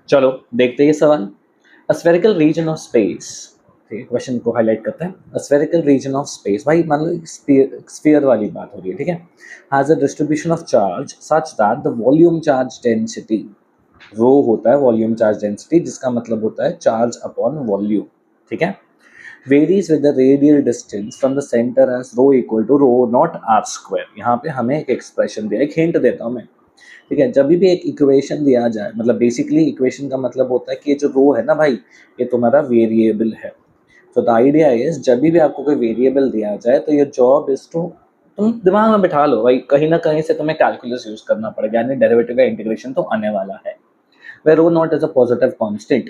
चलो देखते हैं ये सवाल। A spherical region of space, ठीक है, क्वेश्चन को हाईलाइट करते हैं। A spherical region of space, भाई मान लो स्फीयर वाली बात हो रही है, ठीक है, has a distribution of charge such that the volume charge density, rho होता है वॉल्यूम चार्ज डेंसिटी, जिसका मतलब होता है चार्ज अपॉन वॉल्यूम, ठीक है, varies with the radial distance from the centre as rho equal to rho not are square. यहाँ पे हमें एक एक्सप्रेशन दिया, एक हिंट देता हूँ मैं, ठीक है। जब भी एक इक्वेशन दिया जाए, मतलब बेसिकली इक्वेशन का मतलब होता है कि ये जो रो है ना भाई, ये तुम्हारा वेरिएबल है। तो द आइडिया इज जब भी आपको कोई वेरिएबल दिया जाए तो ये जॉब इज टू, तुम दिमाग में बिठा लो भाई, कहीं ना कहीं से तुम्हें कैलकुलस यूज करना पड़ेगा, यानी डेरिवेटिव का इंटीग्रेशन तो आने वाला है। where rho naught is a positive constant,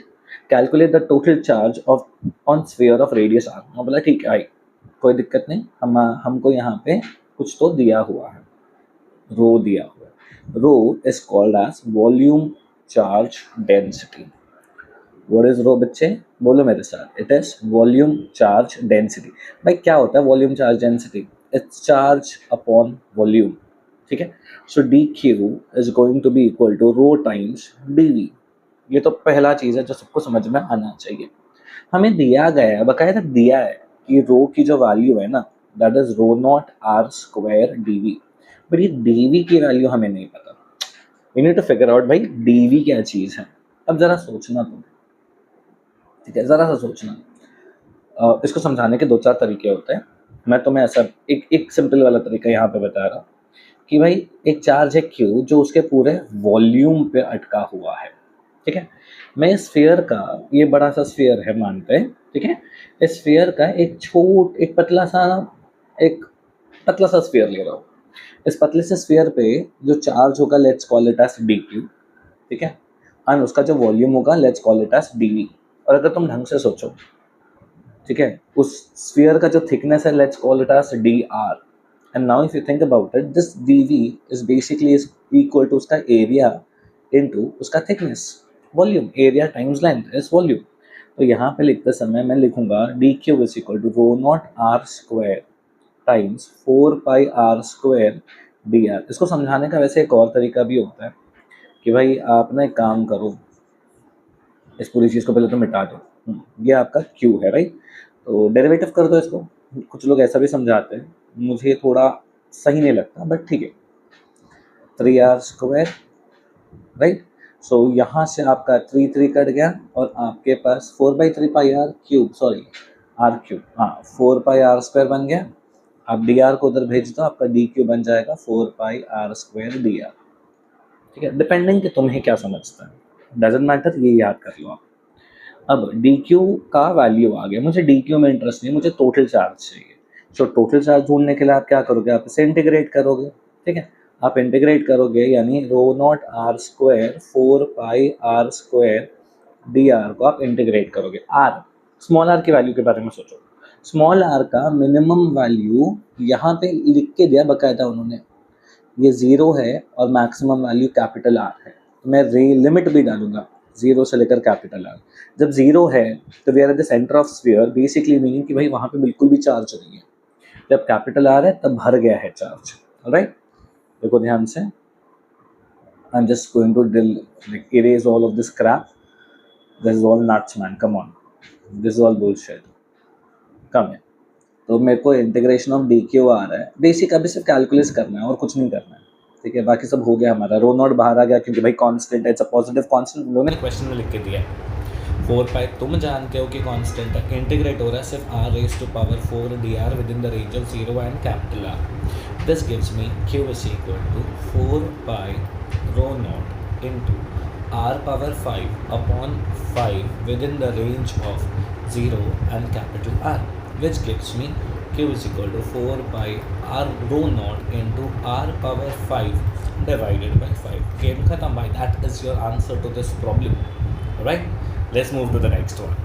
calculate the total charge of on sphere of radius r। मैं बोला ठीक है भाई, कोई दिक्कत नहीं, हमको यहाँ पे कुछ तो दिया हुआ है, रो दिया हुआ है। Rho is called as volume charge density. What is rho बच्चे, बोलो मेरे साथ, it is volume charge density. भाई क्या होता है volume charge density, it's charge upon volume, ठीक है। So D Q is going to be equal to rho times D V. ये तो पहला चीज़ है जो सबको समझ में आना चाहिए। हमें दिया गया है, बकायदा दिया है कि रो की जो वैल्यू है ना, that is rho not are square d v, but ये डी वी की वैल्यू हमें नहीं पता। We need to figure out भाई डी वी क्या चीज़ है। अब ज़रा सोचना तुम, ठीक है, ज़रा सा सोचना। इसको समझाने के दो चार तरीके होते हैं। मैं तुम्हें ऐसा एक सिंपल वाला तरीका यहाँ पे बता रहा हूँ कि भाई एक चार्ज है क्यू जो उसके पूरे वॉल्यूम पे अटका हुआ है, ठीक है। मैं इस स्फीयर का, ये बड़ा सा स्फीयर है मानते हैं, ठीक है, इस स्फीयर का एक पतला सा स्फीयर ले रहा हूँ। इस पतले से स्फीयर पे जो चार्ज होगा let's call it as d q, ठीक है, एंड उसका जो वॉल्यूम होगा let's call it as d v. और अगर तुम ढंग से सोचो, ठीक है, उस स्फीयर का जो थिकनेस है let's call it as d r, and now if you think about it, this d v is basically equal to उसका एरिया इनटू उसका thickness, volume, area times length is volume. तो यहाँ पे लिखते समय मैं लिखूंगा d Q is equal to rho not are square times 4 pi are square D r. इसको समझाने का वैसे एक और तरीका भी होता है कि भाई आप ना एक काम करो, इस पूरी चीज़ को पहले तो मिटा दो, ये आपका क्यू है राइट, तो डेरिवेटिव कर दो इसको। कुछ लोग ऐसा भी समझाते हैं, मुझे थोड़ा सही नहीं लगता बट ठीक है, 3r स्क्वायर राइट। सो यहाँ से आपका 3 कट गया और आपके पास 4/3 pi R cube, sorry R cube, हाँ 4 पाई आर स्क्वायर बन गया। आप डी आर को उधर भेज दो, आपका डी क्यू बन जाएगा 4 pi are square D R, ठीक है, डिपेंडिंग कि तुम्हें क्या समझता है, डजेंट मैटर, ये याद कर लो आप। अब डी क्यू का वैल्यू आ गया, मुझे डी क्यू में इंटरेस्ट नहीं, मुझे टोटल चार्ज चाहिए। सो टोटल चार्ज ढूंढने के लिए आप क्या करोगे, आप इसे इंटीग्रेट करोगे, ठीक है। आप इंटीग्रेट करोगे यानी rho not are square 4 pi are square D R को आप इंटीग्रेट करोगे। आर, स्मॉल आर की वैल्यू के बारे में सोचो। स्मॉल आर का मिनिमम वैल्यू यहाँ पे लिख के दिया बकायदा उन्होंने, ये 0 है और मैक्सिमम वैल्यू कैपिटल आर है। तो मैं लिमिट भी डालूंगा 0 से लेकर कैपिटल आर। जब 0 है तो we are at the centre of sphere, basically meaning कि भाई वहाँ पे बिल्कुल भी चार्ज नहीं है। जब कैपिटल आर है तब भर गया है चार्ज, राइट। देखो ध्यान से, I am just going to erase all of this crap. This is all nuts man, come on, this is all bullshit, come here। तो मेरे को इंटीग्रेशन ऑफ डी क्यू आ रहा है, बेसिक अभी सिर्फ कैलकुलेट करना है और कुछ नहीं करना है, ठीक है। बाकी सब हो गया हमारा, रो नॉट बाहर आ गया क्योंकि भाई कांस्टेंट है, इट्स अ पॉजिटिव कांस्टेंट, उन्होंने क्वेश्चन में लिख के दिया है। 4 पाई तुम जानते हो कि कांस्टेंट है, इंटीग्रेट हो रहा है सिर्फ r raise to power 4 dr within the range of 0 and capital R। This gives me q is equal to 4 pi rho naught into r power 5 upon 5 within the range of 0 and capital R, which gives me q is equal to 4 pi r rho naught into r power 5 divided by 5. Game khatam bhai, that is your answer to this problem. Alright, let's move to the next one.